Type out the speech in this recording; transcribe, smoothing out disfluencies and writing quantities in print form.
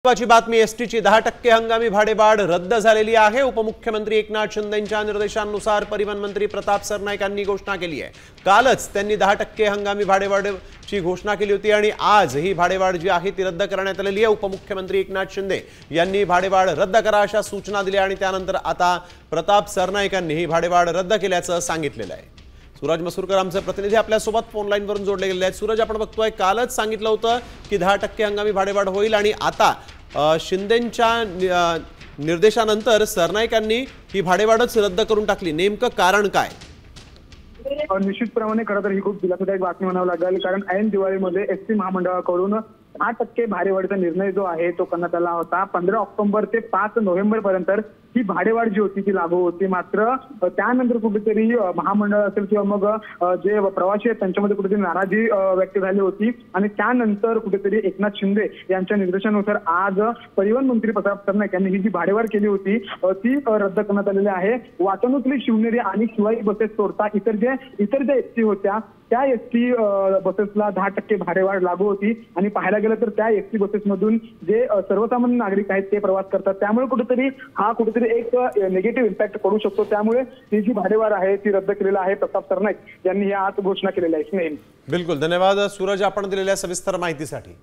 महत्त्वाची बातमी एसटीची 10% हंगामी भाडेवाढ रद्द झालेली आहे। उपमुख्यमंत्री एकनाथ शिंदेंच्या निर्देशानुसार परिवहन मंत्री प्रताप सरनाईक यांनी घोषणा केली आहे। कालच त्यांनी 10% हंगामी भाडेवाढीची घोषणा केली होती आणि आज ही भाडेवाढ जी आहे ती रद्द करण्यात आलेली आहे। उपमुख्यमंत्री एकनाथ शिंदे यांनी भाडेवाढ रद्द करा अशा सूचना दिल्या आणि त्यानंतर आता प्रताप सरनाईक यांनी ही भाडेवाढ रद्द केल्याचं सांगितलेलं आहे। सूरज मसूरकर आमचे प्रतिनिधी आपल्या सोबत फोन लाइन वरून जोडले गेले आहेत। सूरज, आपण बघतोय कालच सांगितलं होतं की 10% हंगामी भाडेवाढ होईल आणि आता शिंदेंच्या निर्देशानंतर सरनाईक यांनी ही भाडेवाढच रद्द करून टाकली। नेमकं कारण काय? निश्चितप्रमाणे खरं तर ही खूप दिलासादायक बातमी म्हणावं लागेल, कारण ऐन दिवाळीमध्ये एसटी महामंडळाकडून 10% भाडेवाढीचा निर्णय जो आहे तो करण्यात आला होता। 15 ऑक्टोबर ते 5 नोव्हेंबर पर्यंत ही भाडेवाढ जी होती ती लागू होती। मात्र त्यानंतर कुठेतरी महामंडळ असेल किंवा मग जे प्रवासी आहेत त्यांच्यामध्ये कुठेतरी नाराजी व्यक्त झाली होती आणि त्यानंतर कुठेतरी एकनाथ शिंदे यांच्या निर्देशानुसार आज परिवहन मंत्री प्रताप सरनाईक यांनी ही जी भाडेवाढ केली होती ती रद्द करण्यात आलेली आहे। वातानुकूलित शिवनेरी आणि शिवाई बसेस सोडता इतर ज्या एसटी होत्या त्या एसटी बसेसला 10% भाडेवाढ लागू होती आणि पाहायला गेलं तर त्या एसटी बसेसमधून जे सर्वसामान्य नागरिक आहेत ते प्रवास करतात, त्यामुळे कुठेतरी एक निगेटिव्ह इम्पॅक्ट पडू शकतो। त्यामुळे ही जी भाडेवाढ आहे ती रद्द केलेली आहे। प्रताप सरनाईक यांनी आज घोषणा केलेली आहे। बिलकुल, धन्यवाद सूरज आपण दिलेल्या सविस्तर माहितीसाठी।